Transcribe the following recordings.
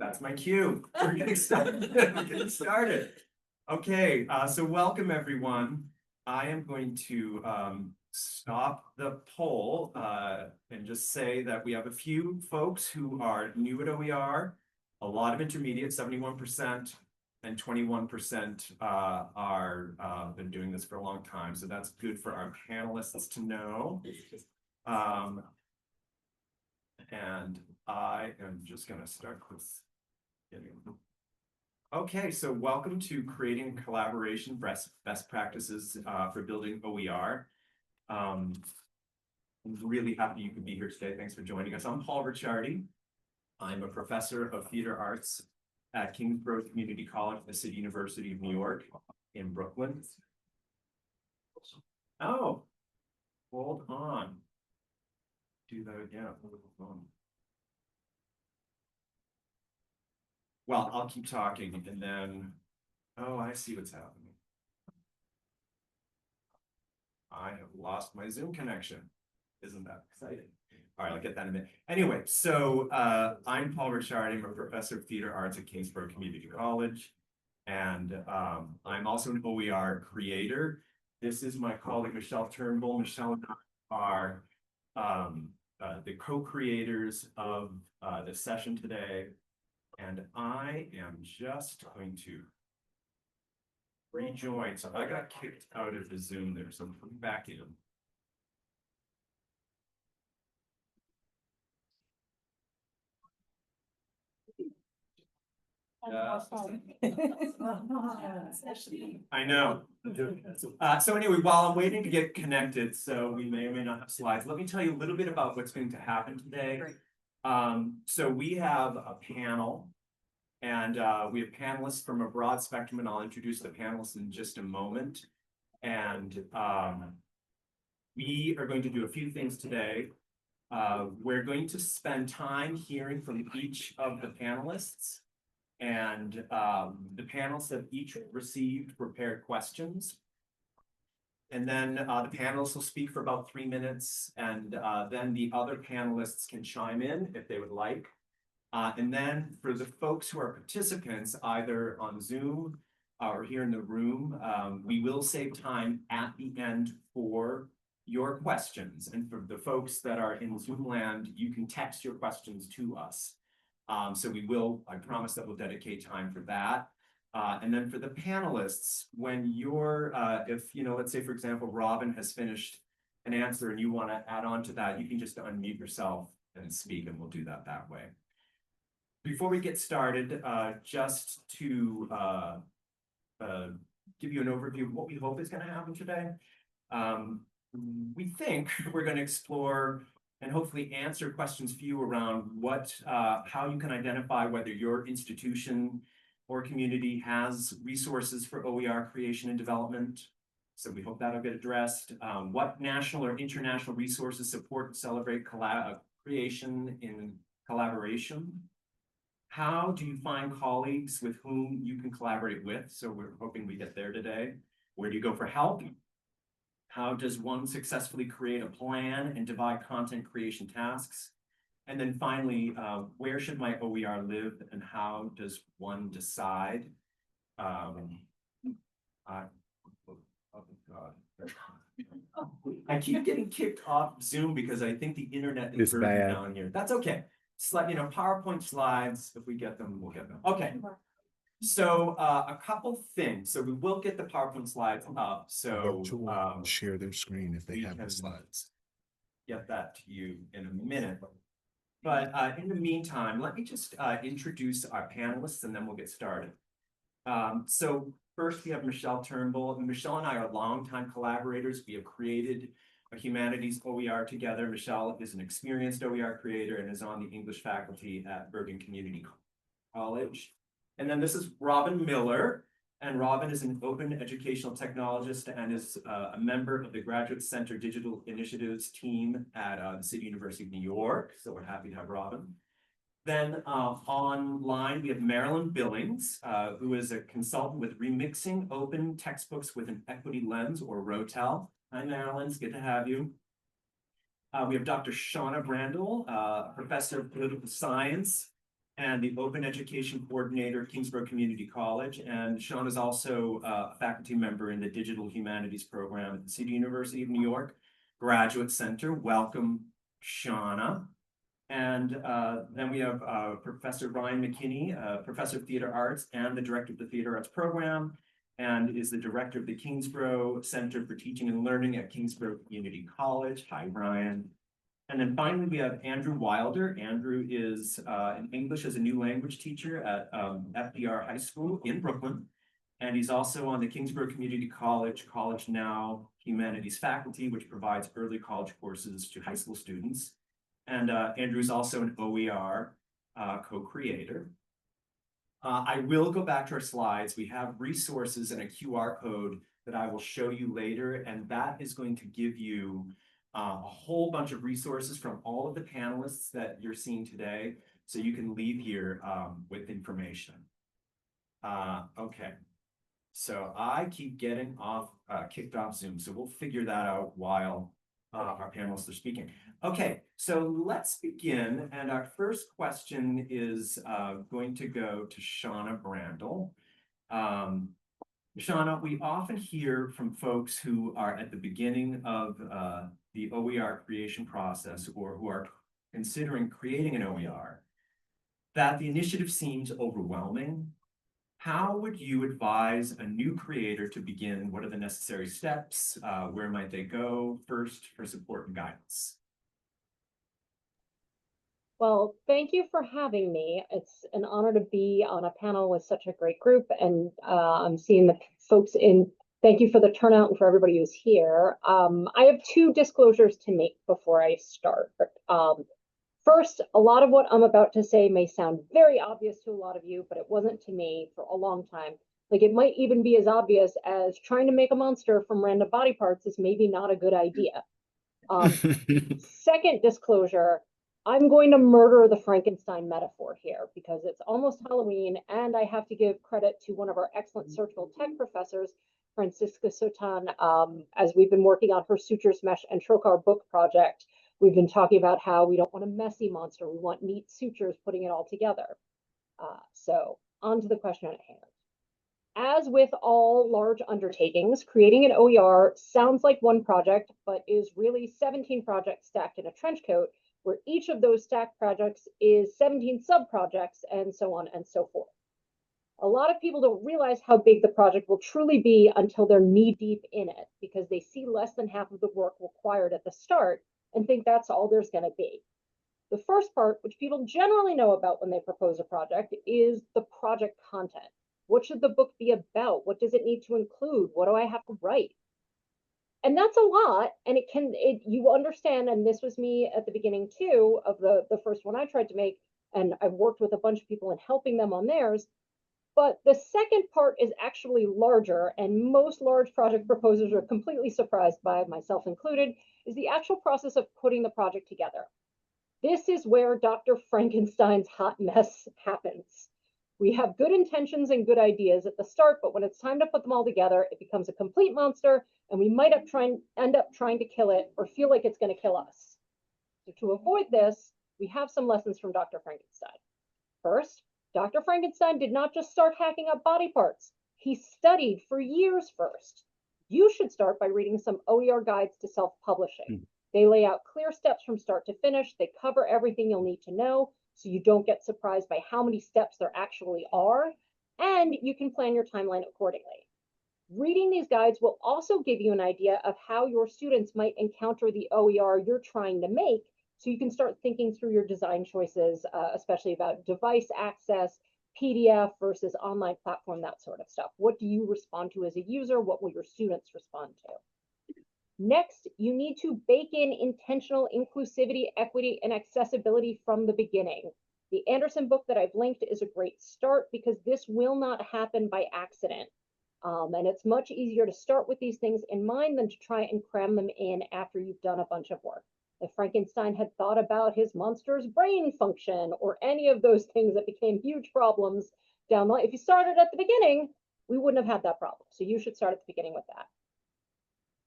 That's my cue. We're getting started. We're getting started. Okay, so welcome everyone. I am going to stop the poll and just say that we have a few folks who are new at OER, a lot of intermediate, 71%, and 21% are been doing this for a long time. So that's good for our panelists to know. And I am just going to start with okay, so welcome to Creating Collaboration Best Practices for Building OER. I'm really happy you could be here today. Thanks for joining us. I'm Paul Ricciardi. I'm a professor of theater arts at Kingsborough Community College at the City University of New York in Brooklyn. Oh, hold on. Do that again. Well, I'll keep talking and then, oh, I see what's happening. I have lost my Zoom connection. Isn't that exciting? All right, I'll get that in a minute. Anyway, so I'm Paul Ricciardi. I'm a professor of theater arts at Kingsborough Community College. And I'm also an OER creator. This is my colleague, Michelle Turnbull. Michelle and I are the co-creators of the session today. And I am just going to rejoin. So I got kicked out of the Zoom there, so I'm coming back in. I know. So anyway, while I'm waiting to get connected, so we may or may not have slides, let me tell you a little bit about what's going to happen today. Great. So we have a panel, and we have panelists from a broad spectrum, and I'll introduce the panelists in just a moment. And we are going to do a few things today. We're going to spend time hearing from each of the panelists, and the panelists have each received prepared questions. And then the panelists will speak for about 3 minutes, and then the other panelists can chime in if they would like. And then for the folks who are participants, either on Zoom or here in the room, we will save time at the end for your questions. And for the folks that are in Zoom land, you can text your questions to us. So we will, I promise that we'll dedicate time for that. And then for the panelists, when you're, if, you know, let's say, for example, Robin has finished an answer and you want to add on to that, you can just unmute yourself and speak, and we'll do that way. Before we get started, just to give you an overview of what we hope is going to happen today. We think we're going to explore and hopefully answer questions for you around what, how you can identify whether your institution or community has resources for OER creation and development. So we hope that'll get addressed. What national or international resources support and celebrate creation in collaboration? How do you find colleagues with whom you can collaborate with? So we're hoping we get there today. Where do you go for help? How does one successfully create a plan and divide content creation tasks? And then finally, where should my OER live, and how does one decide? Oh God. I keep getting kicked off Zoom because I think the internet is bad down here. That's okay. It's like, you know, PowerPoint slides, if we get them, we'll get them. Okay. So a couple things. So we will get the PowerPoint slides up. So share their screen if they have the slides. Get that to you in a minute. But in the meantime, let me just introduce our panelists, and then we'll get started. So first we have Michelle Turnbull. And Michelle and I are longtime collaborators. We have created a humanities OER together. Michelle is an experienced OER creator and is on the English faculty at Bergen Community College. And then this is Robin Miller. And Robin is an open educational technologist and is a member of the Graduate Center Digital Initiatives team at the City University of New York. So we're happy to have Robin. Then online, we have Marilyn Billings, who is a consultant with remixing open textbooks with an equity lens, or ROTEL. Hi, Marilyn, it's good to have you. We have Dr. Shauna Brandel, professor of political science and the Open Education Coordinator, Kingsborough Community College. And Sean is also a faculty member in the Digital Humanities program at the City University of New York Graduate Center. Welcome, Shauna. And then we have Professor Ryan McKinney, Professor of Theater Arts and the Director of the Theater Arts Program, and is the Director of the Kingsborough Center for Teaching and Learning at Kingsborough Community College. Hi, Ryan. And then finally, we have Andrew Wilder. Andrew is an English as a new language teacher at FDR High School in Brooklyn. And he's also on the Kingsborough Community College College Now Humanities faculty, which provides early college courses to high school students. And Andrew is also an OER co-creator. I will go back to our slides. We have resources and a QR code that I will show you later, and that is going to give you a whole bunch of resources from all of the panelists that you're seeing today, so you can leave here with information. Okay, so I keep getting kicked off Zoom, so we'll figure that out while our panelists are speaking. Okay, so let's begin, and our first question is going to go to Shauna Brandel. Shauna, we often hear from folks who are at the beginning of the OER creation process, or who are considering creating an OER, that the initiative seems overwhelming. How would you advise a new creator to begin? What are the necessary steps? Where might they go first for support and guidance? Well, thank you for having me. It's an honor to be on a panel with such a great group, and I'm seeing the folks in. Thank you for the turnout and for everybody who's here. I have two disclosures to make before I start. First, a lot of what I'm about to say may sound very obvious to a lot of you, but it wasn't to me for a long time. Like, it might even be as obvious as trying to make a monster from random body parts is maybe not a good idea. Second disclosure, I'm going to murder the Frankenstein metaphor here because it's almost Halloween, and I have to give credit to one of our excellent surgical tech professors, Francisca Sotan. As we've been working on her Sutures, Mesh, and Trocar book project, we've been talking about how we don't want a messy monster. We want neat sutures putting it all together. So on to the question at hand. As with all large undertakings, creating an OER sounds like one project, but is really 17 projects stacked in a trench coat, where each of those stacked projects is 17 sub-projects, and so on and so forth. A lot of people don't realize how big the project will truly be until they're knee-deep in it, because they see less than half of the work required at the start and think that's all there's going to be. The first part, which people generally know about when they propose a project, is the project content. What should the book be about? What does it need to include? What do I have to write? And that's a lot, and you understand, and this was me at the beginning too, of the first one I tried to make, and I've worked with a bunch of people in helping them on theirs. But the second part is actually larger, and most large project proposers are completely surprised by, myself included, is the actual process of putting the project together. This is where Dr. Frankenstein's hot mess happens. We have good intentions and good ideas at the start, but when it's time to put them all together, it becomes a complete monster, and we might end up trying to kill it or feel like it's going to kill us. So to avoid this, we have some lessons from Dr. Frankenstein. First, Dr. Frankenstein did not just start hacking up body parts. He studied for years first. You should start by reading some OER guides to self-publishing. They lay out clear steps from start to finish. They cover everything you'll need to know, so you don't get surprised by how many steps there actually are, and you can plan your timeline accordingly. Reading these guides will also give you an idea of how your students might encounter the OER you're trying to make, so you can start thinking through your design choices, especially about device access, PDF versus online platform, that sort of stuff. What do you respond to as a user? What will your students respond to? Next, you need to bake in intentional inclusivity, equity, and accessibility from the beginning. The Anderson book that I've linked is a great start because this will not happen by accident. And it's much easier to start with these things in mind than to try and cram them in after you've done a bunch of work. If Frankenstein had thought about his monster's brain function or any of those things that became huge problems down the line, if you started at the beginning, we wouldn't have had that problem. So you should start at the beginning with that.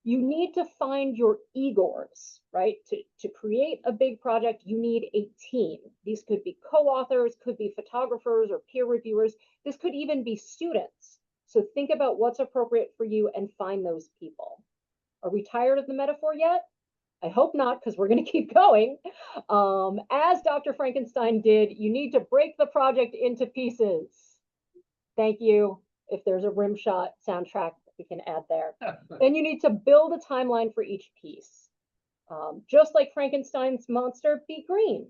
You need to find your Igors, right? To create a big project, you need a team. These could be co-authors, could be photographers or peer reviewers. This could even be students. So think about what's appropriate for you and find those people. Are we tired of the metaphor yet? I hope not, because we're going to keep going. As Dr. Frankenstein did, you need to break the project into pieces. Thank you. If there's a Rimshot soundtrack we can add there. Then you need to build a timeline for each piece. Just like Frankenstein's monster, be green.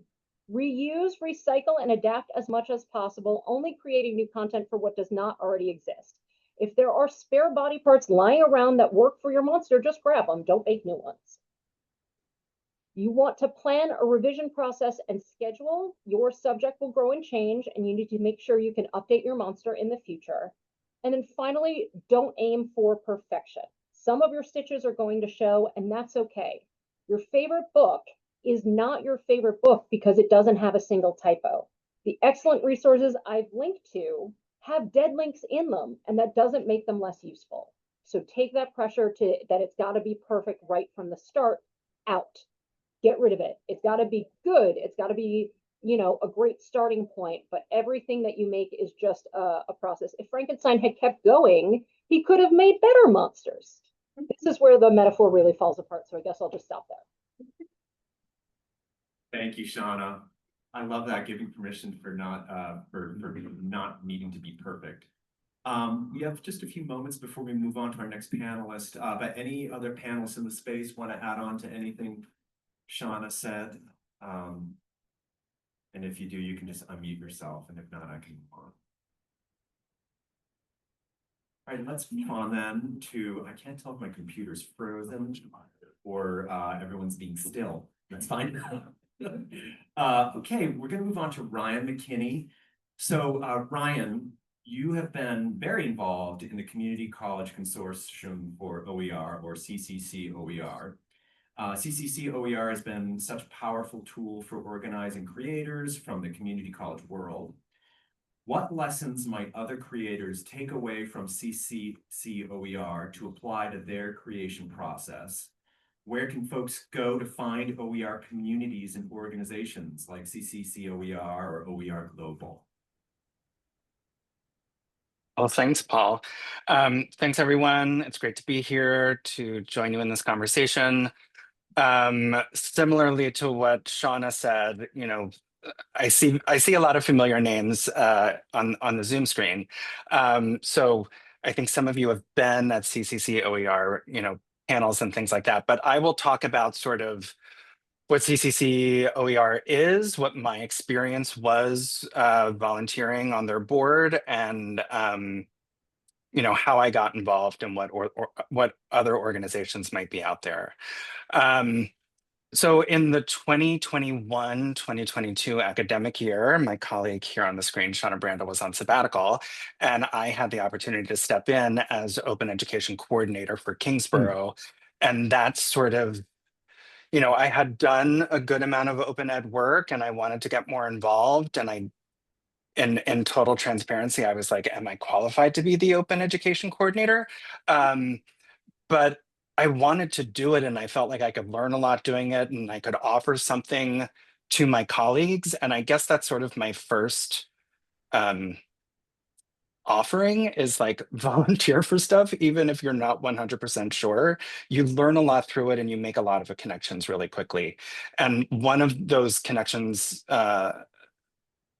Reuse, recycle, and adapt as much as possible, only creating new content for what does not already exist. If there are spare body parts lying around that work for your monster, just grab them. Don't make new ones. You want to plan a revision process and schedule. Your subject will grow and change, and you need to make sure you can update your monster in the future. And then finally, don't aim for perfection. Some of your stitches are going to show, and that's okay. Your favorite book is not your favorite book because it doesn't have a single typo. The excellent resources I've linked to have dead links in them, and that doesn't make them less useful. So take that pressure that it's got to be perfect right from the start out. Get rid of it. It's got to be good. It's got to be, a great starting point, but everything that you make is just a process. If Frankenstein had kept going, he could have made better monsters. This is where the metaphor really falls apart. So I guess I'll just stop there. Thank you, Shauna. I love that, giving permission for not not needing to be perfect. We have just a few moments before we move on to our next panelist, but any other panelists in the space want to add on to anything Shauna said? And if you do, you can just unmute yourself, and if not, I can move on. All right, let's move on then to, I can't tell if my computer's frozen or everyone's being still. That's fine. Okay, we're gonna move on to Ryan McKinney. So Ryan, you have been very involved in the Community College Consortium for OER, or CCC OER. CCC OER has been such a powerful tool for organizing creators from the community college world. What lessons might other creators take away from CCC OER to apply to their creation process? Where can folks go to find OER communities and organizations like CCC OER or OER Global? Well, thanks, Paul. Thanks, everyone. It's great to be here to join you in this conversation. Similarly to what Shauna said, I see a lot of familiar names on the Zoom screen. So I think some of you have been at CCC OER, panels and things like that. But I will talk about sort of what CCC OER is, what my experience was volunteering on their board, and how I got involved and what other organizations might be out there. So in the 2021-2022 academic year, my colleague here on the screen, Shauna Branda, was on sabbatical, and I had the opportunity to step in as Open Education Coordinator for Kingsborough. And that's sort of, I had done a good amount of open ed work and I wanted to get more involved. And in total transparency, I was like, am I qualified to be the Open Education Coordinator? But I wanted to do it and I felt like I could learn a lot doing it and I could offer something to my colleagues. And I guess that's sort of my first offering, is like volunteer for stuff, even if you're not 100% sure. You learn a lot through it and you make a lot of connections really quickly. And one of those connections,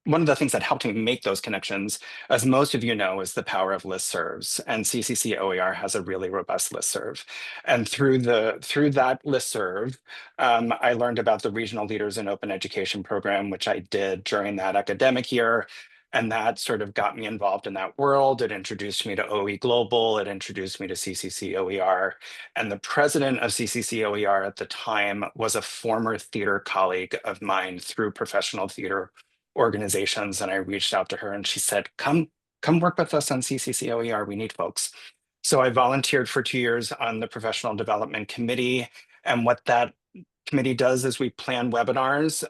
one of the things that helped me make those connections, as most of you know, is the power of listservs. And CCC OER has a really robust listserv. And through that listserv, I learned about the Regional Leaders in Open Education program, which I did during that academic year. And that sort of got me involved in that world. It introduced me to OE Global. It introduced me to CCC OER. And the president of CCC OER at the time was a former theater colleague of mine through professional theater organizations. And I reached out to her and she said, come work with us on CCC OER. We need folks. So I volunteered for 2 years on the professional development committee. And what that committee does is we plan webinars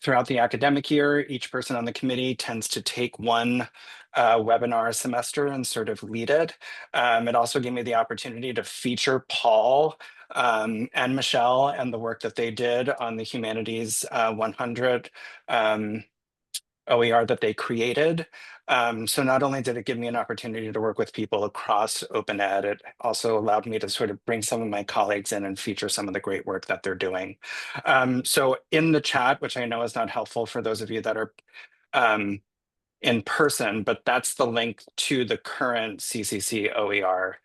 Throughout the academic year, each person on the committee tends to take one webinar a semester and sort of lead it. It also gave me the opportunity to feature Paul and Michelle and the work that they did on the Humanities 100 OER that they created. So not only did it give me an opportunity to work with people across open ed, it also allowed me to sort of bring some of my colleagues in and feature some of the great work that they're doing. So in the chat, which I know is not helpful for those of you that are in person, but that's the link to the current CCC OER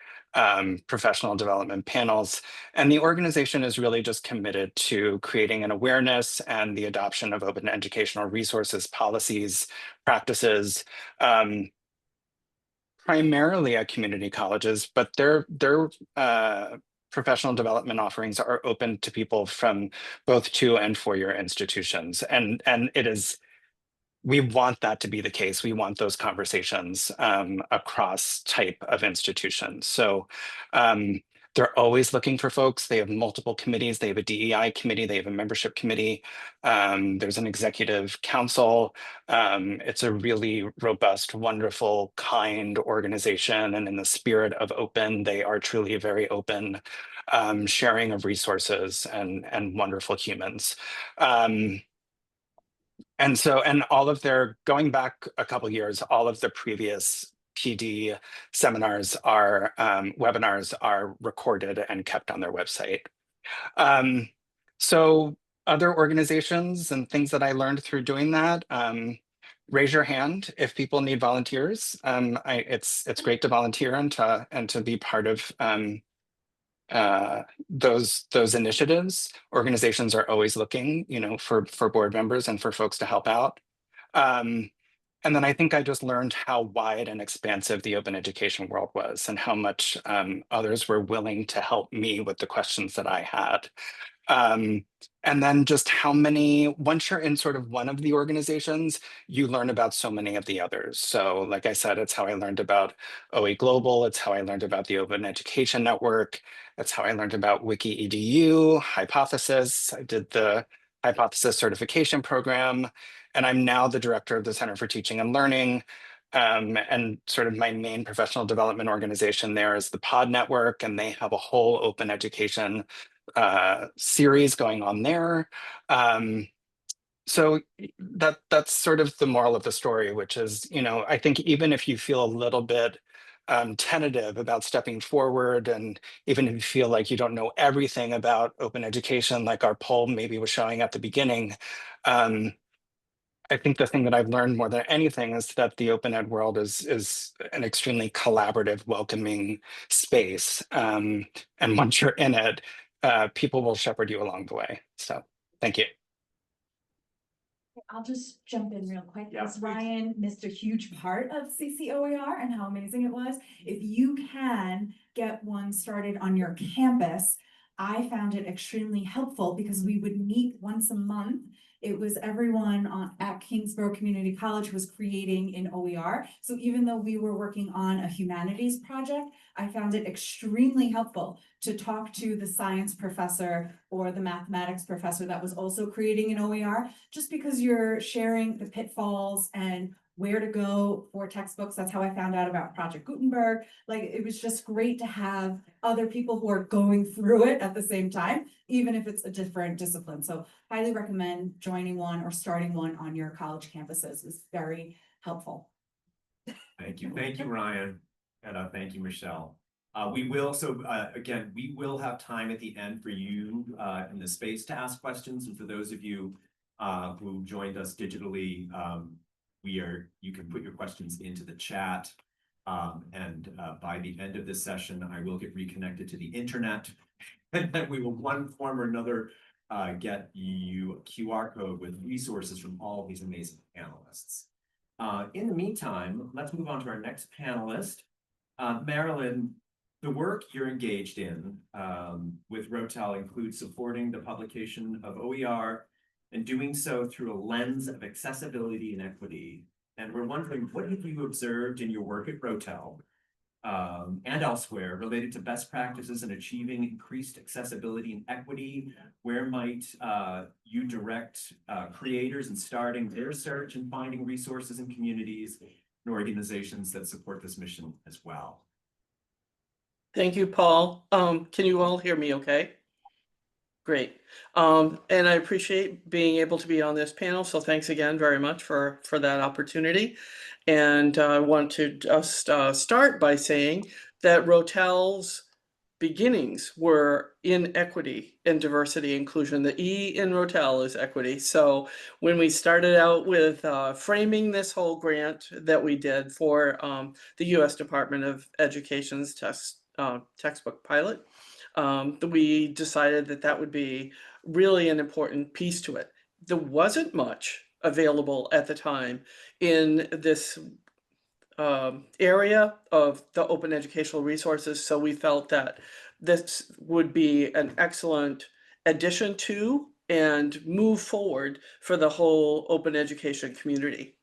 professional development panels. And the organization is really just committed to creating an awareness and the adoption of open educational resources, policies, practices, primarily at community colleges, but their professional development offerings are open to people from both 2- and 4-year institutions. And it is, we want that to be the case. We want those conversations across type of institutions. So they're always looking for folks. They have multiple committees. They have a DEI committee. They have a membership committee. There's an executive council. It's a really robust, wonderful, kind organization. And in the spirit of open, they are truly very open, sharing of resources and wonderful humans. And so, and all of their, going back a couple years, all of the previous PD seminars are, webinars are recorded and kept on their website. So other organizations and things that I learned through doing that, raise your hand if people need volunteers. It's great to volunteer and to be part of those initiatives. Organizations are always looking, you know, for board members and for folks to help out. And then I think I just learned how wide and expansive the open education world was and how much others were willing to help me with the questions that I had. And then just how many, once you're in sort of one of the organizations, you learn about so many of the others. So like I said, it's how I learned about OE Global. It's how I learned about the Open Education Network. That's how I learned about Wiki EDU, Hypothesis. I did the Hypothesis certification program, and I'm now the director of the Center for Teaching and Learning. And sort of my main professional development organization there is the Pod Network, and they have a whole open education series going on there. So that's sort of the moral of the story, which is, you know, I think even if you feel a little bit tentative about stepping forward, and even if you feel like you don't know everything about open education, like our poll maybe was showing at the beginning, I think the thing that I've learned more than anything is that the open ed world is an extremely collaborative, welcoming space. And once you're in it, people will shepherd you along the way. So thank you. I'll just jump in real quick, Yeah, because please. Ryan missed a huge part of CCOER and how amazing it was. If you can get one started on your campus, I found it extremely helpful because we would meet once a month. It was everyone at Kingsborough Community College was creating an OER. So even though we were working on a humanities project, I found it extremely helpful to talk to the science professor or the mathematics professor that was also creating an OER, just because you're sharing the pitfalls and where to go for textbooks. That's how I found out about Project Gutenberg. Like, it was just great to have other people who are going through it at the same time, even if it's a different discipline. So highly recommend joining one or starting one on your college campuses. Is very helpful. Thank you, Ryan, and thank you, Michelle. We will, again, we will have time at the end for you in the space to ask questions, and for those of you who joined us digitally, you can put your questions into the chat, and by the end of this session, I will get reconnected to the internet, and then we will, one form or another, get you a QR code with resources from all of these amazing panelists. In the meantime, let's move on to our next panelist. Marilyn, the work you're engaged in with Rotel includes supporting the publication of OER and doing so through a lens of accessibility and equity. And we're wondering, what have you observed in your work at Rotel? and elsewhere related to best practices in achieving increased accessibility and equity? Where might you direct creators in starting their search and finding resources in communities and organizations that support this mission as well? Thank you, Paul. Can you all hear me okay? Great. And I appreciate being able to be on this panel. So thanks again very much for that opportunity. And I want to just start by saying that Rotel's beginnings were in equity and diversity inclusion. The E in Rotel is equity. So when we started out with framing this whole grant that we did for the U.S. Department of Education's textbook pilot, we decided that that would be really an important piece to it. There wasn't much available at the time in this area of the open educational resources, so we felt that this would be an excellent addition to and move forward for the whole open education community.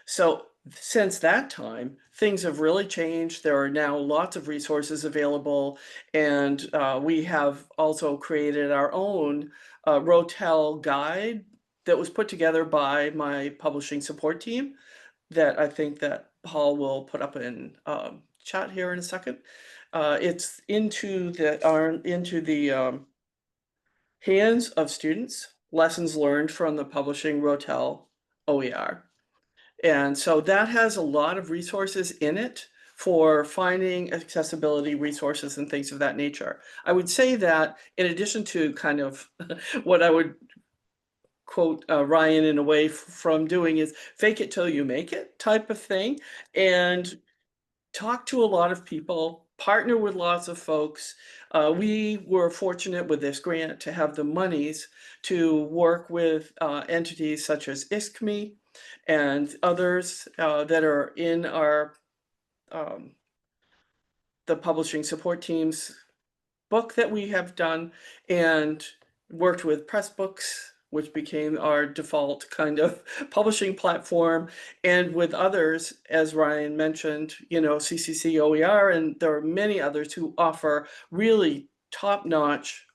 So since that time, things have really changed. There are now lots of resources available, and we have also created our own Rotel guide that was put together by my publishing support team that I think that Paul will put up in chat here in a second. It's into the hands of students, lessons learned from the publishing Rotel OER. And so that has a lot of resources in it for finding accessibility resources and things of that nature. I would say that in addition to kind of what I would quote Ryan in a way from doing is fake it till you make it type of thing, and talk to a lot of people, partner with lots of folks. We were fortunate with this grant to have the monies to work with entities such as ISKME and others that are in our the publishing support team's book that we have done, and worked with Pressbooks, which became our default kind of publishing platform, and with others, as Ryan mentioned, you know, CCC OER, and there are many others who offer really top-notch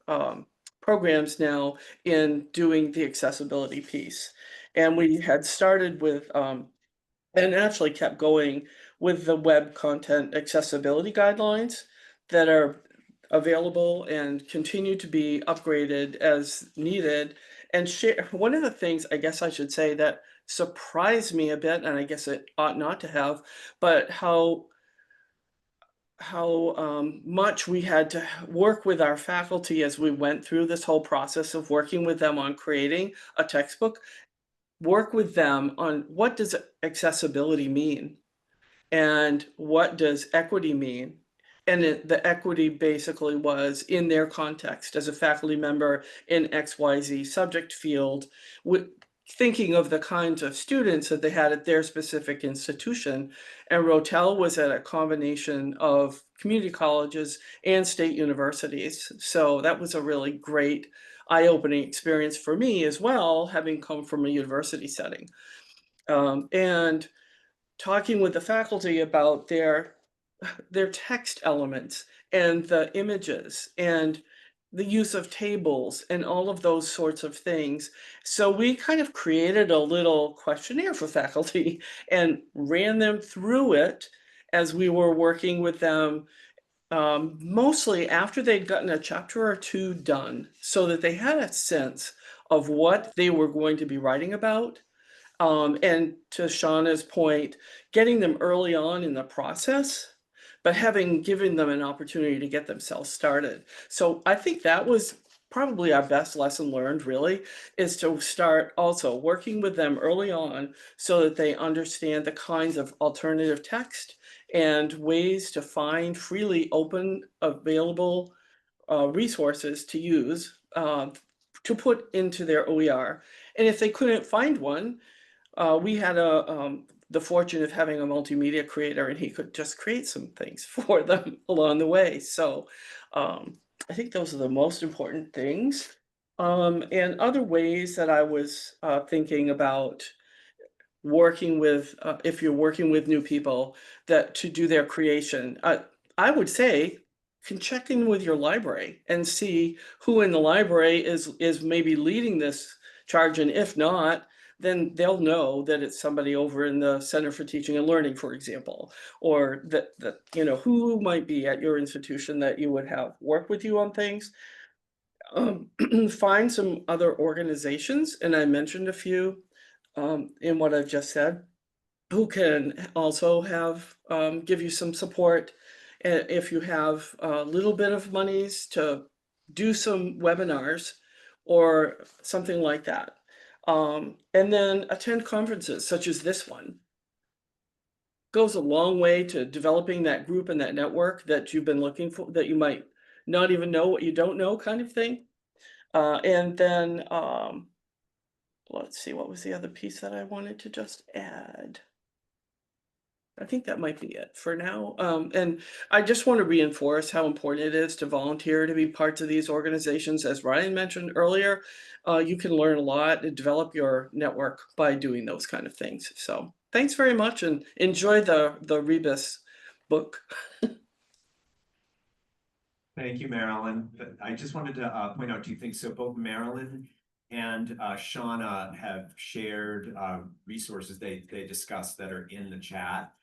programs now in doing the accessibility piece. And we had started with and actually kept going with the web content accessibility guidelines that are available and continue to be upgraded as needed. And share one of the things I guess I should say that surprised me a bit, and I guess it ought not to have, but how much we had to work with our faculty as we went through this whole process of working with them on creating a textbook, work with them on what does accessibility mean and what does equity mean. And the equity basically was in their context as a faculty member in XYZ subject field, thinking of the kinds of students that they had at their specific institution. And Rotel was at a combination of community colleges and state universities. So that was a really great eye-opening experience for me as well, having come from a university setting. And talking with the faculty about their text elements and the images and the use of tables and all of those sorts of things. So we kind of created a little questionnaire for faculty and ran them through it as we were working with them, mostly after they'd gotten a chapter or two done, so that they had a sense of what they were going to be writing about. And to Shauna's point, getting them early on in the process, but having given them an opportunity to get themselves started. So I think that was probably our best lesson learned, really, is to start also working with them early on so that they understand the kinds of alternative text and ways to find freely open, available resources to use to put into their OER. And if they couldn't find one, we had the fortune of having a multimedia creator, and he could just create some things for them along the way. So I think those are the most important things. And other ways that I was thinking about working with, if you're working with new people that to do their creation. I would say can check in with your library and see who in the library is maybe leading this charge, and if not, then they'll know that it's somebody over in the Center for Teaching and Learning, for example, or that you know who might be at your institution that you would have work with you on things. Find some other organizations, and I mentioned a few in what I've just said, who can also have give you some support if you have a little bit of monies to do some webinars or something like that. And then attend conferences such as this one. Goes a long way to developing that group and that network that you've been looking for, that you might not even know what you don't know kind of thing. And then let's see, what was the other piece that I wanted to just add? I think that might be it for now. And I just want to reinforce how important it is to volunteer to be parts of these organizations. As Ryan mentioned earlier, you can learn a lot and develop your network by doing those kind of things. So thanks very much and enjoy the Rebus book. Thank you, Marilyn. I just wanted to point out two things. So both Marilyn and Shauna have shared resources they discussed that are in the chat.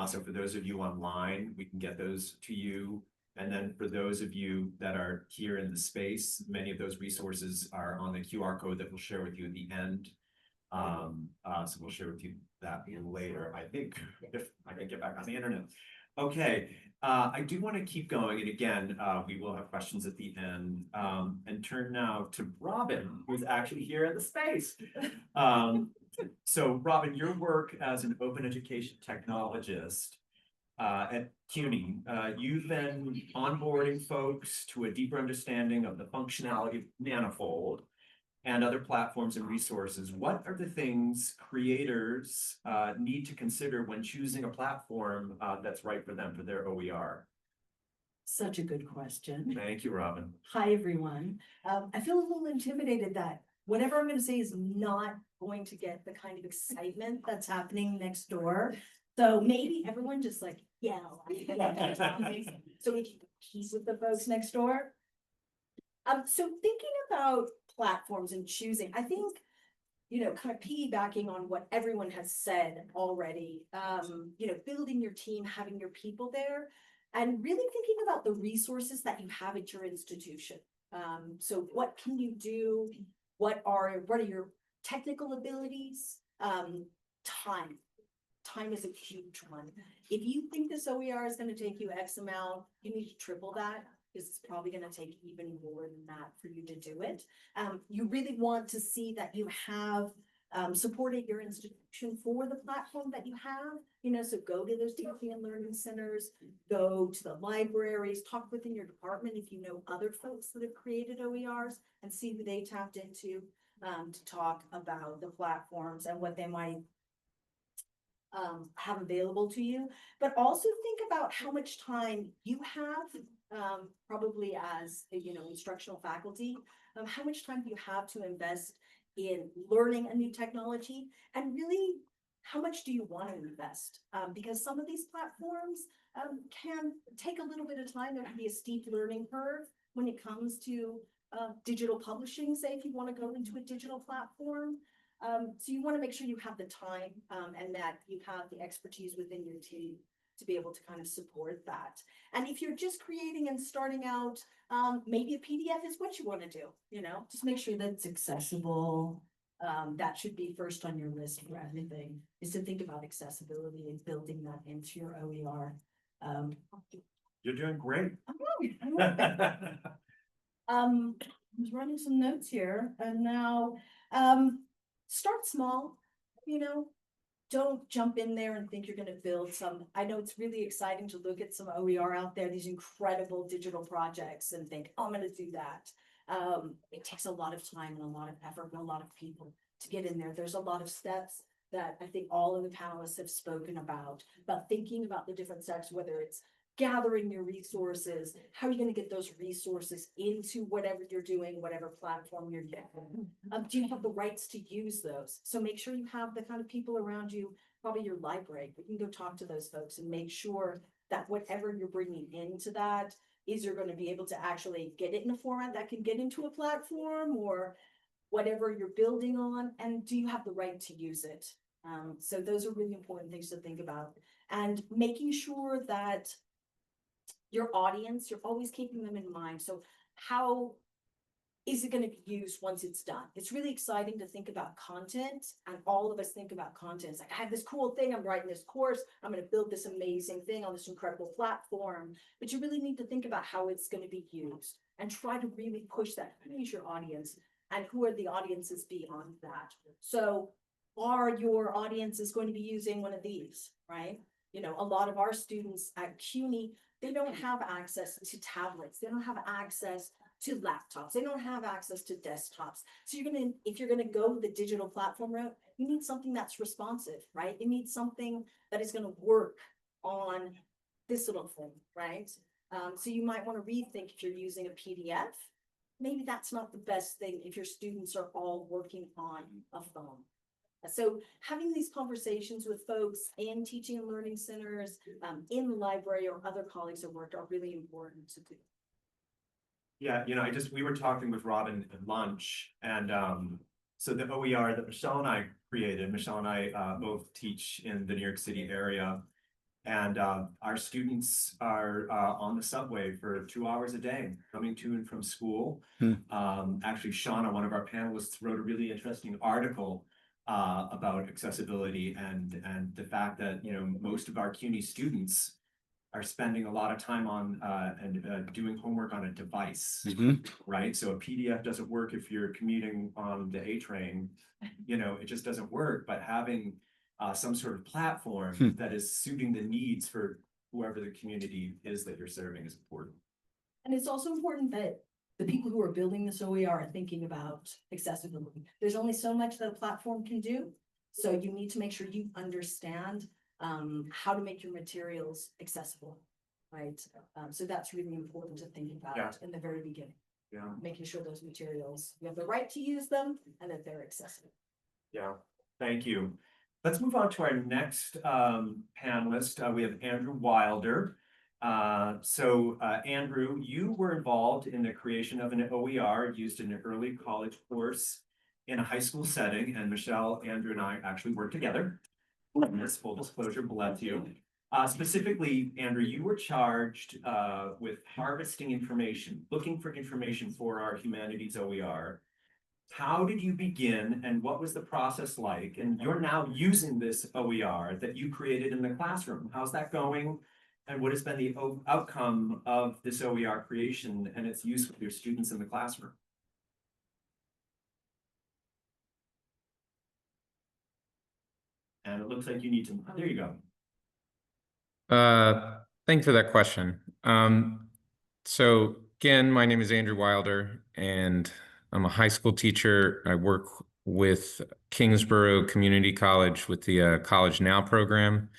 So for those of you online, we can get those to you. And then for those of you that are here in the space, many of those resources are on the QR code that we'll share with you at the end. So we'll share with you that later, I think, if I can get back on the internet. Okay, I do want to keep going, and again, we will have questions at the end, and turn now to Robin, who's actually here in the space. So Robin, your work as an open education technologist at CUNY, you've been onboarding folks to a deeper understanding of the functionality of Manifold and other platforms and resources. What are the things creators need to consider when choosing a platform that's right for them for their OER? Such a good question. Thank you, Robin. Hi, everyone. I feel a little intimidated that whatever I'm going to say is not going to get the kind of excitement that's happening next door. So maybe everyone just like yell. So we can keep with the folks next door. So thinking about platforms and choosing, I think, you know, kind of piggybacking on what everyone has said already, you know, building your team, having your people there, and really thinking about the resources that you have at your institution. So what can you do? What are your technical abilities? Time. Time is a huge one. If you think this OER is going to take you X amount, you need to triple that, because it's probably going to take even more than that for you to do it. You really want to see that you have supported your institution for the platform that you have, you know, so go to those teaching and learning centers, go to the libraries, talk within your department if you know other folks that have created OERs, and see who they tapped into to talk about the platforms and what they might have available to you. But also think about how much time you have, probably as a, you know, instructional faculty, how much time do you have to invest in learning a new technology, and really how much do you want to invest? Because some of these platforms can take a little bit of time. There can be a steep learning curve when it comes to digital publishing, say if you want to go into a digital platform. So you want to make sure you have the time and that you have the expertise within your team to be able to kind of support that. And if you're just creating and starting out, maybe a PDF is what you want to do, you know, just make sure that it's accessible. That should be first on your list for everything, is to think about accessibility and building that into your OER. You're doing great. I was running some notes here, and now start small, you know, don't jump in there and think you're going to build some. I know it's really exciting to look at some OER out there, these incredible digital projects, and think, oh, I'm going to do that. It takes a lot of time and a lot of effort and a lot of people to get in there. There's a lot of steps that I think all of the panelists have spoken about thinking about the different steps, whether it's gathering your resources, how are you gonna get those resources into whatever you're doing, whatever platform you're getting? Do you have the rights to use those? So make sure you have the kind of people around you, probably your library, you can go talk to those folks and make sure that whatever you're bringing into that is you're gonna be able to actually get it in a format that can get into a platform or whatever you're building on, and do you have the right to use it? So those are really important things to think about. And making sure that your audience, you're always keeping them in mind. So how is it going to be used once it's done? It's really exciting to think about content, and all of us think about content. It's like, I have this cool thing, I'm writing this course, I'm going to build this amazing thing on this incredible platform. But you really need to think about how it's going to be used and try to really push that. Who is your audience and who are the audiences beyond that? So are your audiences going to be using one of these, right? You know, a lot of our students at CUNY, they don't have access to tablets. They don't have access to laptops. They don't have access to desktops. So if you're gonna go the digital platform route, you need something that's responsive, right? You need something that is gonna work on this little thing, right? So you might want to rethink if you're using a PDF. Maybe that's not the best thing if your students are all working on a phone. So having these conversations with folks in teaching and learning centers, in the library or other colleagues at work are really important to do. Yeah, we were talking with Robin at lunch, and so the OER that Michelle and I created, Michelle and I both teach in the New York City area. And our students are on the subway for 2 hours a day, coming to and from school. Actually, Shauna, one of our panelists, wrote a really interesting article about accessibility and the fact that most of our CUNY students are spending a lot of time on doing homework on a device, right? So a PDF doesn't work if you're commuting on the A train, it just doesn't work. But having some sort of platform that is suiting the needs for whoever the community is that you're serving is important. And it's also important that the people who are building this OER are thinking about accessibility. There's only so much that a platform can do. So you need to make sure you understand how to make your materials accessible, right? So that's really important to think about in the very beginning. Yeah. Making sure those materials, you have the right to use them and that they're accessible. Yeah, thank you. Let's move on to our next panelist. We have Andrew Wilder. Andrew, you were involved in the creation of an OER used in an early college course in a high school setting, and Michelle, Andrew, and I actually worked together. This full disclosure, bless you. Specifically, Andrew, you were charged with harvesting information, looking for information for our humanities OER. How did you begin and what was the process like? And you're now using this OER that you created in the classroom. How's that going? And what has been the outcome of this OER creation and its use with your students in the classroom? And it looks like you need to, there you go. Thanks for that question. So again, my name is Andrew Wilder, and I'm a high school teacher. I work with Kingsborough Community College with the College Now program,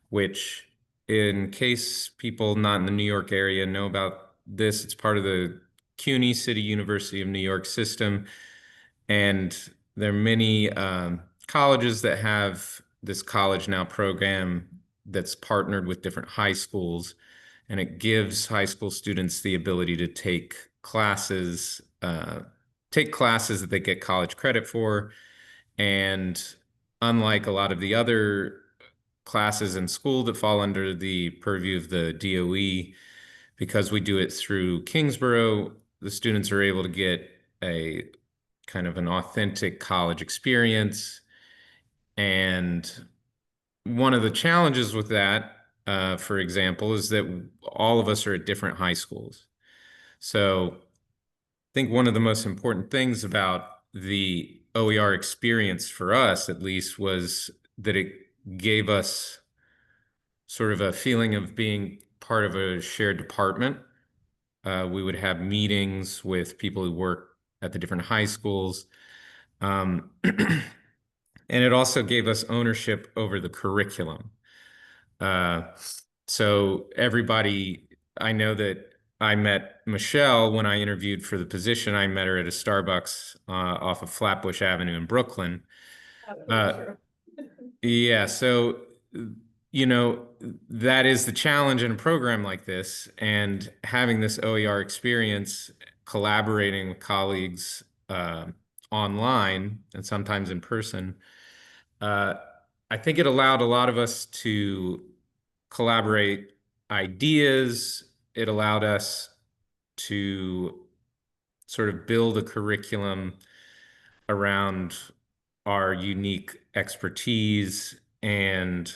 which, in case people not in the New York area know about this, it's part of the CUNY City University of New York system. And there are many colleges that have this College Now program that's partnered with different high schools, and it gives high school students the ability to take classes that they get college credit for. And unlike a lot of the other classes in school that fall under the purview of the DOE, because we do it through Kingsborough, the students are able to get a kind of an authentic college experience. And one of the challenges with that, for example, is that all of us are at different high schools. So I think one of the most important things about the OER experience for us, at least, was that it gave us sort of a feeling of being part of a shared department. We would have meetings with people who work at the different high schools. And it also gave us ownership over the curriculum. so everybody, I know that I met Michelle when I interviewed for the position. I met her at a Starbucks off of Flatbush Avenue in Brooklyn. Yeah, so that is the challenge in a program like this, and having this OER experience, collaborating with colleagues online and sometimes in person. I think it allowed a lot of us to collaborate ideas. It allowed us to sort of build a curriculum around our unique expertise. And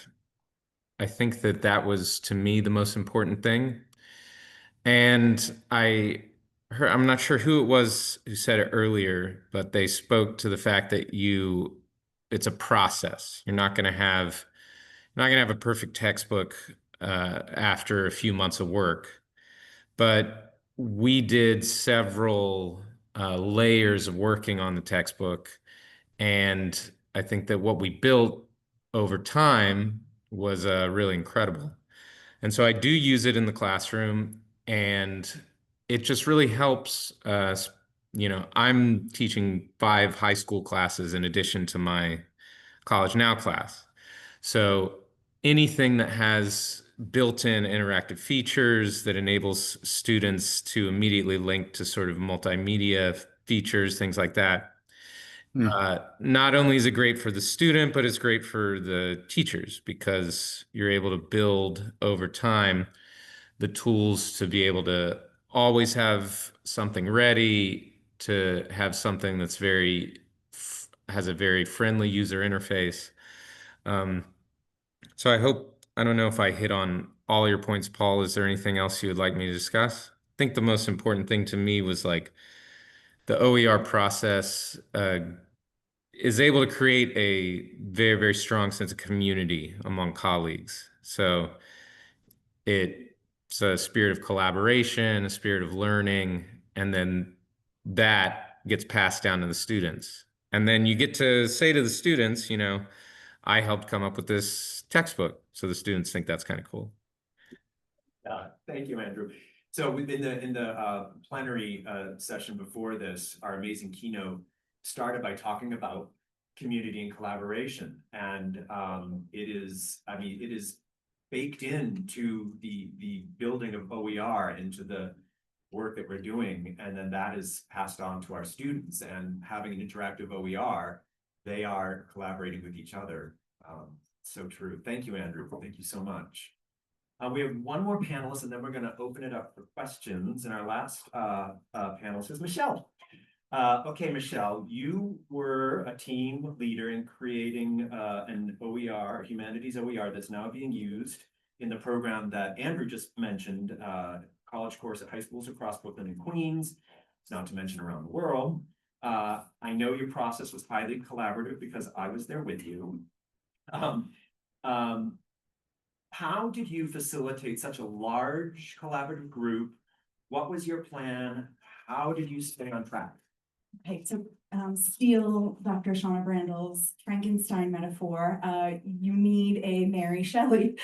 I think that that was, to me, the most important thing. And I'm not sure who it was who said it earlier, but they spoke to the fact that it's a process. You're not gonna have a perfect textbook after a few months of work, but we did several layers of working on the textbook, and I think that what we built over time was really incredible. And so I do use it in the classroom, and it just really helps. I'm teaching 5 high school classes in addition to my College Now class. So anything that has built-in interactive features that enables students to immediately link to sort of multimedia features, things like that. Not only is it great for the student, but it's great for the teachers because you're able to build over time the tools to be able to always have something ready, to have something that's has a very friendly user interface. So I don't know if I hit on all your points, Paul. Is there anything else you would like me to discuss? I think the most important thing to me was like the OER process is able to create a very, very strong sense of community among colleagues. So it's a spirit of collaboration, a spirit of learning, and then that gets passed down to the students. And then you get to say to the students, I helped come up with this textbook. So the students think that's kind of cool. Thank you, Andrew. So within the plenary session before this, our amazing keynote started by talking about community and collaboration. And it is baked into the building of OER, into the work that we're doing. And then that is passed on to our students, and having an interactive OER, they are collaborating with each other. So true. Thank you, Andrew. Thank you so much. We have one more panelist, and then we're going to open it up for questions. And our last panelist is Michelle. Okay, Michelle, you were a team leader in creating an OER, humanities OER, that's now being used in the program that Andrew just mentioned, college course at high schools across Brooklyn and Queens, not to mention around the world. I know your process was highly collaborative because I was there with you. How did you facilitate such a large collaborative group? What was your plan? How did you stay on track? Okay, so steal Dr. Shauna Brandle's Frankenstein metaphor. You need a Mary Shelley.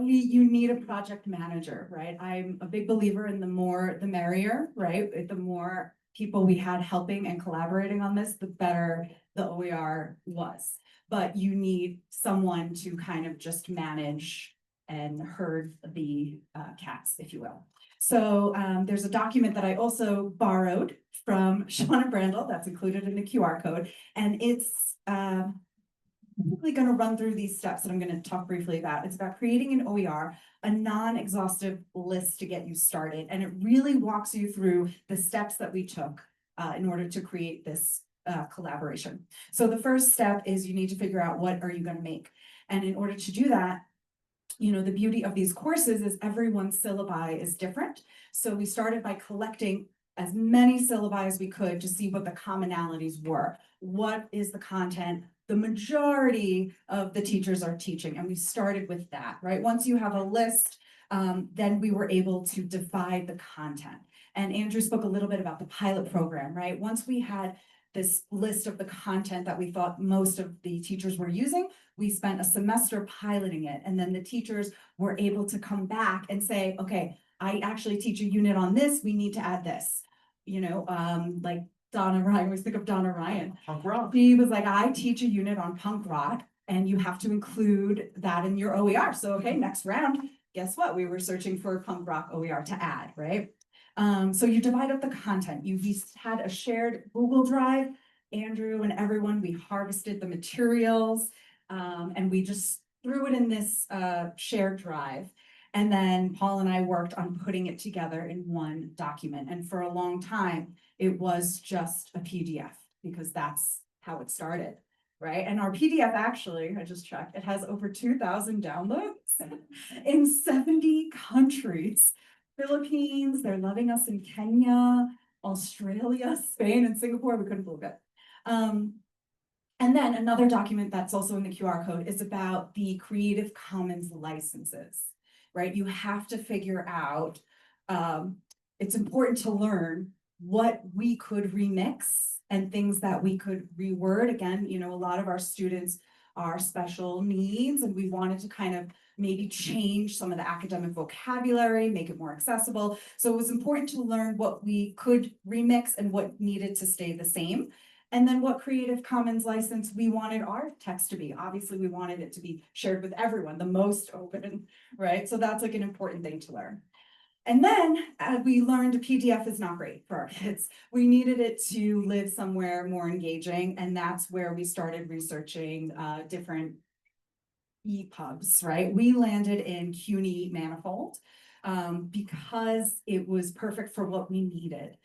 You need a project manager, right? I'm a big believer in the more the merrier, right? The more people we had helping and collaborating on this, the better the OER was. But you need someone to kind of just manage and herd the cats, if you will. So there's a document that I also borrowed from Shauna Brandle that's included in the QR code, and it's really going to run through these steps that I'm going to talk briefly about. It's about creating an OER, a non-exhaustive list to get you started, and it really walks you through the steps that we took in order to create this collaboration. So the first step is you need to figure out what are you going to make, and in order to do that, the beauty of these courses is everyone's syllabi is different. So we started by collecting as many syllabi as we could to see what the commonalities were. What is the content the majority of the teachers are teaching? And we started with that, right? Once you have a list, then we were able to divide the content. And Andrew spoke a little bit about the pilot program, right? Once we had this list of the content that we thought most of the teachers were using. We spent a semester piloting it, and then the teachers were able to come back and say, okay, I actually teach a unit on this, we need to add this. You know, like Donna Ryan, I always think of Donna Ryan. Punk rock. She was like, I teach a unit on punk rock, and you have to include that in your OER. So, okay, next round, guess what? We were searching for punk rock OER to add, right? So you divide up the content. You had a shared Google Drive. Andrew and everyone, we harvested the materials, and we just threw it in this shared drive. And then Paul and I worked on putting it together in one document. And for a long time, it was just a PDF because that's how it started, right? And our PDF actually, I just checked, it has over 2,000 downloads in 70 countries. Philippines, they're loving us in Kenya, Australia, Spain, and Singapore. We couldn't believe it. And then another document that's also in the QR code is about the Creative Commons licenses, right? You have to figure out, it's important to learn what we could remix and things that we could reword. Again, you know, a lot of our students are special needs, and we wanted to kind of maybe change some of the academic vocabulary, make it more accessible. So it was important to learn what we could remix and what needed to stay the same. And then what Creative Commons license we wanted our text to be. Obviously, we wanted it to be shared with everyone, the most open, right? So that's like an important thing to learn. And then we learned a PDF is not great for our kids. We needed it to live somewhere more engaging. And that's where we started researching different EPUBs, right? We landed in CUNY Manifold because it was perfect for what we needed.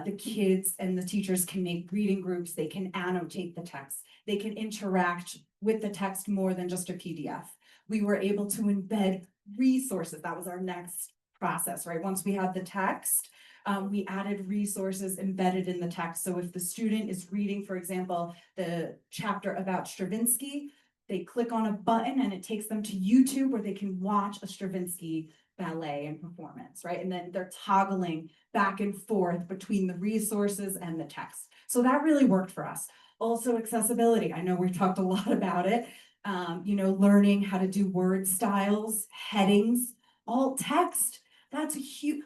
The kids and the teachers can make reading groups, they can annotate the text, they can interact with the text more than just a PDF. We were able to embed resources. That was our next process, right? Once we had the text, we added resources embedded in the text. So if the student is reading, for example, the chapter about Stravinsky, they click on a button and it takes them to YouTube where they can watch a Stravinsky ballet and performance, right? And then they're toggling back and forth between the resources and the text. So that really worked for us. Also accessibility. I know we've talked a lot about it. You know, learning how to do word styles, headings, alt text. That's a huge,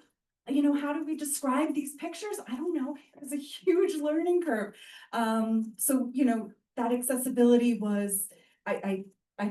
you know, how do we describe these pictures? I don't know. It's a huge learning curve. So, you know, that accessibility was, I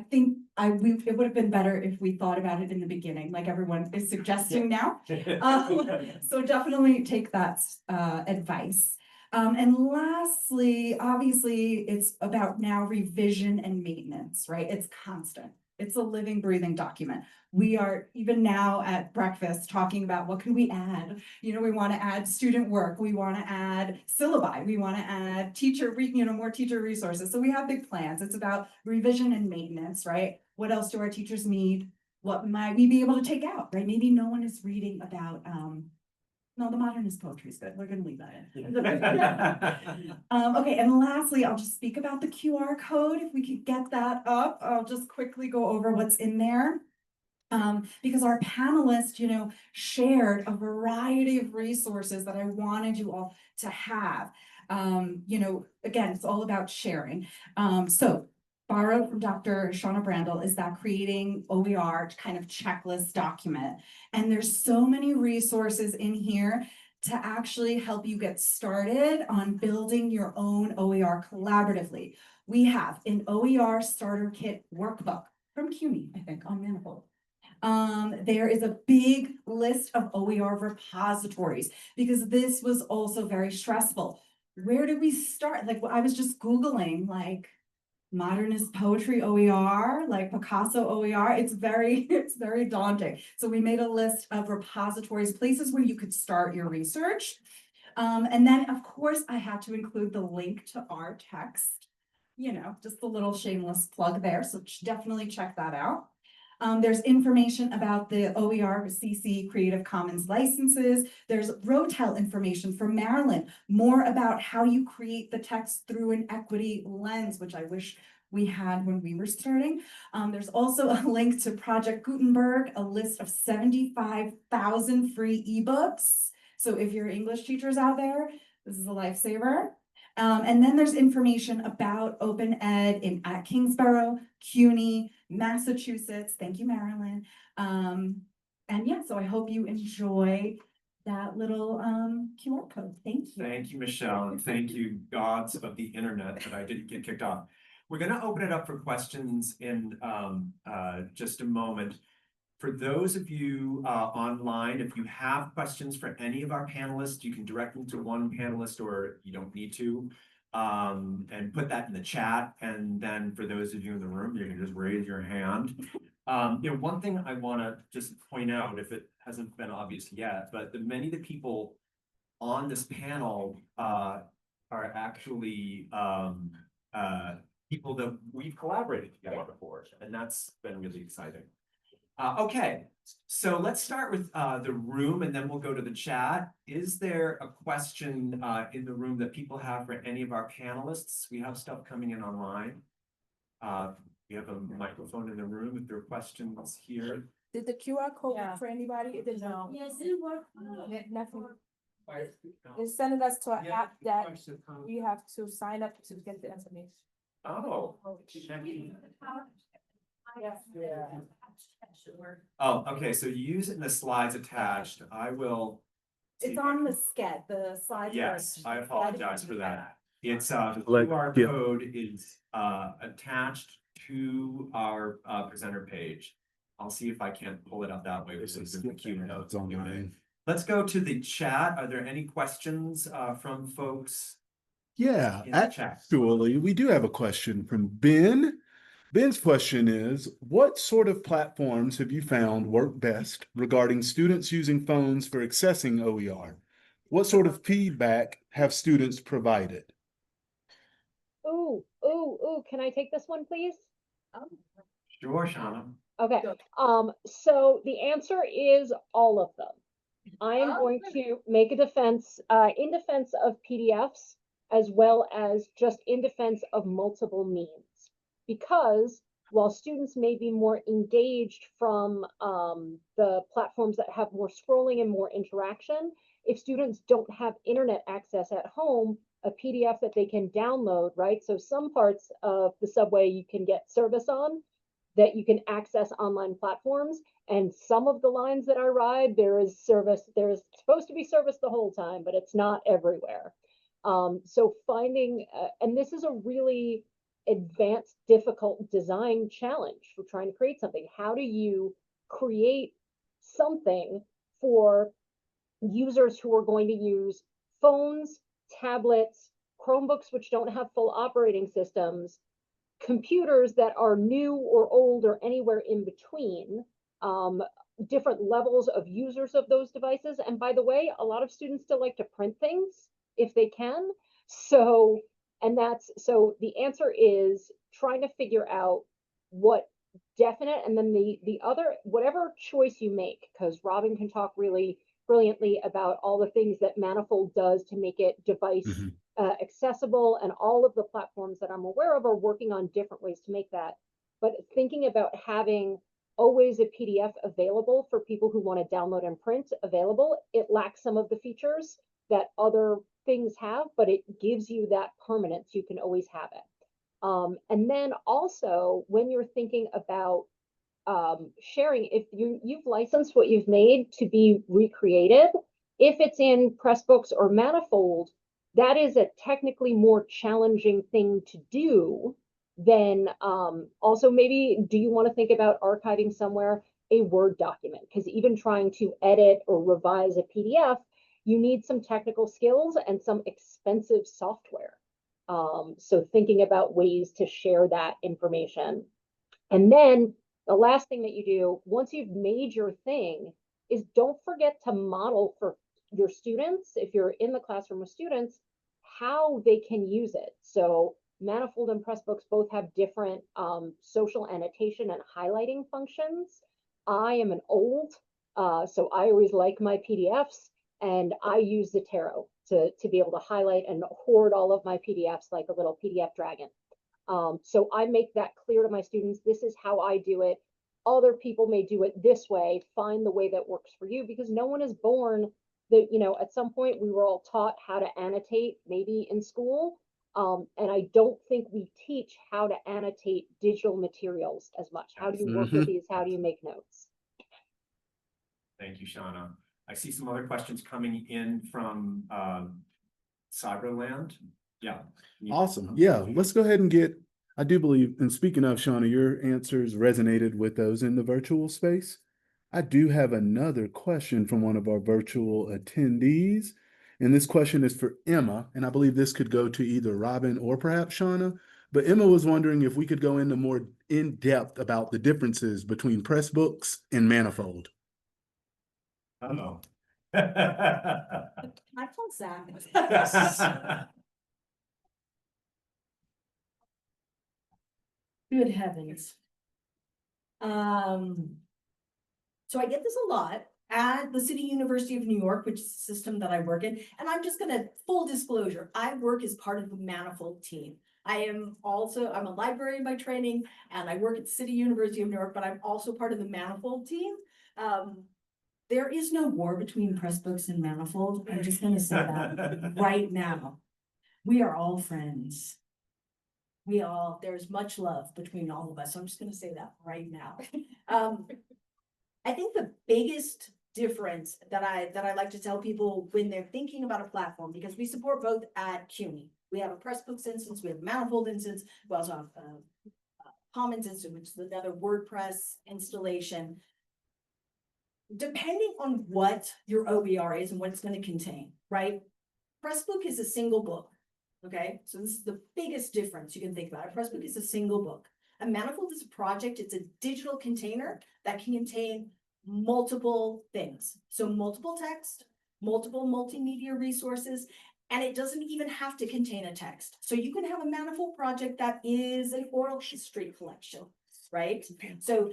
think it would have been better if we thought about it in the beginning, like everyone is suggesting now. So definitely take that advice. And lastly, obviously, it's about now revision and maintenance, right? It's constant. It's a living, breathing document. We are even now at breakfast talking about what can we add. You know, we want to add student work. We want to add syllabi. We want to add more teacher resources. So we have big plans. It's about revision and maintenance, right? What else do our teachers need? What might we be able to take out, right? Maybe no one is reading about, no, the modernist poetry is good. We're going to leave that in. Okay, and lastly, I'll just speak about the QR code. If we could get that up, I'll just quickly go over what's in there. Because our panelists, you know, shared a variety of resources that I wanted you all to have. You know, again, it's all about sharing. So borrowed from Dr. Shauna Brandel is that creating OER kind of checklist document. And there's so many resources in here to actually help you get started on building your own OER collaboratively. We have an OER starter kit workbook from CUNY, I think, on Manifold. There is a big list of OER repositories because this was also very stressful. Where do we start? Like I was just Googling like modernist poetry OER, like Picasso OER. It's very daunting. So we made a list of repositories, places where you could start your research. And then of course I had to include the link to our text, you know, just a little shameless plug there. So definitely check that out. There's information about the OER CC Creative Commons licenses. There's Rotel information from Maryland, more about how you create the text through an equity lens, which I wish we had when we were starting. There's also a link to Project Gutenberg, a list of 75,000 free ebooks. So if you're English teachers out there, this is a lifesaver. And then there's information about open ed at Kingsborough, CUNY, Massachusetts. Thank you, Marilyn. And yeah, so I hope you enjoy that little QR code. Thank you. Thank you, Michelle, and thank you, gods of the internet, that I didn't get kicked off. We're gonna open it up for questions in just a moment. For those of you online, if you have questions for any of our panelists, you can direct them to one panelist, or you don't need to. And put that in the chat, and then for those of you in the room, you can just raise your hand. One thing I wanna just point out, if it hasn't been obvious yet, but many of the people on this panel are actually people that we've collaborated together before, and that's been really exciting. Okay, so let's start with the room, and then we'll go to the chat. Is there a question in the room that people have for any of our panelists? We have stuff coming in online. We have a microphone in the room if there are questions here. Did the QR code Yeah. work for anybody? It didn't know. Yes, it worked. Nothing. They sent us to an app that we have to sign up to get the information. Oh. Yeah. Oh, okay, so use it in the slides attached. I will. It's on the SCED, the slides. are- Yes, I apologize for that. It's the Like, QR yeah. code is attached to our presenter page. I'll see if I can pull it up that way. This This is is the Q it's notes. online. Let's go to the chat. Are there any questions from folks? Yeah, In the chat. actually, we do have a question from Ben. Ben's question is, what sort of platforms have you found work best regarding students using phones for accessing OER? What sort of feedback have students provided? Ooh, can I take this one, please? Sure, Shauna. Okay, so the answer is all of them. I am going to make a defense, in defense of PDFs, as well as just in defense of multiple means. Because while students may be more engaged from the platforms that have more scrolling and more interaction, if students don't have internet access at home, a PDF that they can download, right? So some parts of the subway you can get service on, that you can access online platforms, and some of the lines that I ride, there is service, there's supposed to be service the whole time, but it's not everywhere. So finding, and this is a really advanced, difficult design challenge for trying to create something. How do you create something for users who are going to use phones, tablets, Chromebooks, which don't have full operating systems, computers that are new or old or anywhere in between, different levels of users of those devices. And by the way, a lot of students still like to print things if they can. So, so the answer is trying to figure out what definite, and then the other, whatever choice you make, because Robin can talk really brilliantly about all the things that Manifold does to make it device accessible, and all of the platforms that I'm aware of are working on different ways to make that. But thinking about having always a PDF available for people who want to download and print available, it lacks some of the features that other things have, but it gives you that permanence. You can always have it. And then also when you're thinking about sharing, if you've licensed what you've made to be recreated, if it's in Pressbooks or Manifold, that is a technically more challenging thing to do than also maybe, do you want to think about archiving somewhere a Word document? Because even trying to edit or revise a PDF, you need some technical skills and some expensive software. So thinking about ways to share that information. And then the last thing that you do once you've made your thing is don't forget to model for your students, if you're in the classroom with students, how they can use it. So Manifold and Pressbooks both have different social annotation and highlighting functions. I am an old, so I always like my PDFs, and I use Zotero to be able to highlight and hoard all of my PDFs like a little PDF dragon. So I make that clear to my students. This is how I do it. Other people may do it this way. Find the way that works for you, because no one is born that, at some point we were all taught how to annotate, maybe in school, And I don't think we teach how to annotate digital materials as much. How do you work with these? How do you make notes? Thank you, Shauna. I see some other questions coming in from Cyberland. Yeah. Awesome. Yeah, let's go ahead and get, I do believe, and speaking of Shauna, your answers resonated with those in the virtual space. I do have another question from one of our virtual attendees. And this question is for Emma, and I believe this could go to either Robin or perhaps Shauna. But Emma was wondering if we could go into more in depth about the differences between Pressbooks and Manifold. Uh-oh. I told Zach. Good heavens. So I get this a lot at the City University of New York, which is the system that I work in. And I'm just gonna, full disclosure, I work as part of the Manifold team. I'm a librarian by training, and I work at City University of New York, but I'm also part of the Manifold team. There is no war between Pressbooks and Manifold. I'm just gonna say that right now. We are all friends. There's much love between all of us. So I'm just gonna say that right now. I think the biggest difference that I like to tell people when they're thinking about a platform, because we support both at CUNY. We have a Pressbooks instance, we have a Manifold instance, we also have a Commons instance, which is another WordPress installation. Depending on what your OER is and what it's going to contain, right? Pressbook is a single book. Okay, so this is the biggest difference you can think about. A Pressbook is a single book. A Manifold is a project, it's a digital container that can contain multiple things. So multiple text, multiple multimedia resources, and it doesn't even have to contain a text. So you can have a Manifold project that is an oral history collection, right? So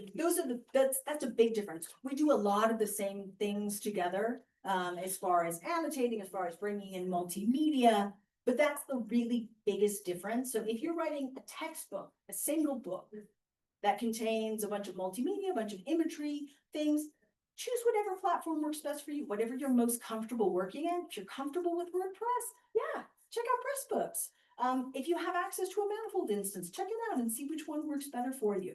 that's a big difference. We do a lot of the same things together, as far as annotating, as far as bringing in multimedia. But that's the really biggest difference. So if you're writing a textbook, a single book that contains a bunch of multimedia, a bunch of imagery, things, choose whatever platform works best for you, whatever you're most comfortable working in. If you're comfortable with WordPress, yeah, check out Pressbooks. If you have access to a Manifold instance, check it out and see which one works better for you.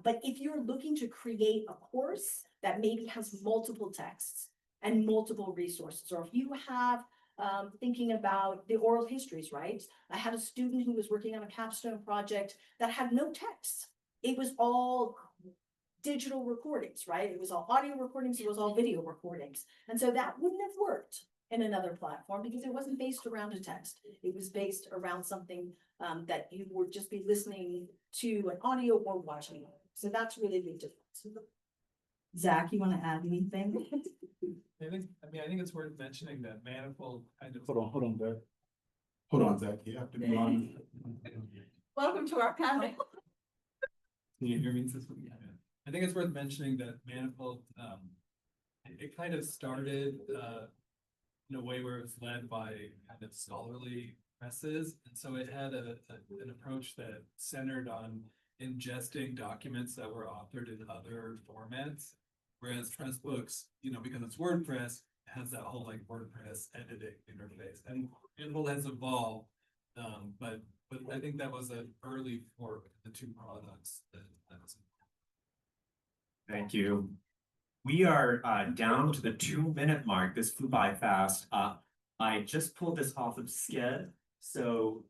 But if you're looking to create a course that maybe has multiple texts and multiple resources, or if you have thinking about the oral histories, right? I had a student who was working on a capstone project that had no text. It was all digital recordings, right? It was all audio recordings, it was all video recordings. And so that wouldn't have worked in another platform because it wasn't based around a text. It was based around something that you would just be listening to an audio or watching. So that's really the difference. Zach, you want to add anything? I think it's worth mentioning that Manifold kind of. Hold on, Zach. Hold on, Zach. You have to be on. Welcome to our panel. Can you hear me? Yeah. I think it's worth mentioning that Manifold, it kind of started in a way where it was led by kind of scholarly presses. And so it had an approach that centered on ingesting documents that were authored in other formats. Whereas Pressbooks, because it's WordPress, has that whole like WordPress editing interface, and Manifold has evolved. But I think that was an early fork of the two products. Thank you. We are down to the 2-minute mark. This flew by fast. I just pulled this off of Sked, so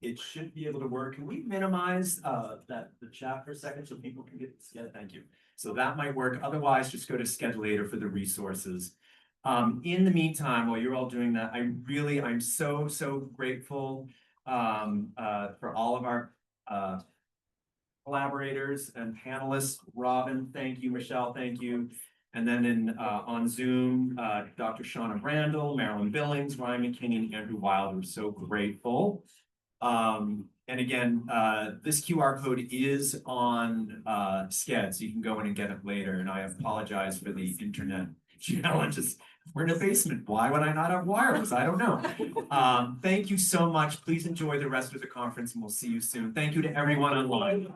it should be able to work. Can we minimize the chat for a second so people can get Sked? Thank you. So that might work. Otherwise, just go to Sked later for the resources. In the meantime, while you're all doing that, I'm so grateful for all of our collaborators and panelists. Robin, thank you. Michelle, thank you. And then on Zoom, Dr. Shauna Randall, Marilyn Billings, Ryan McKinney, and Andrew Wilder. So grateful. And again, this QR code is on Sked, so you can go in and get it later. And I apologize for the internet challenges. We're in a basement. Why would I not have wireless? I don't know. Thank you so much. Please enjoy the rest of the conference, and we'll see you soon. Thank you to everyone online.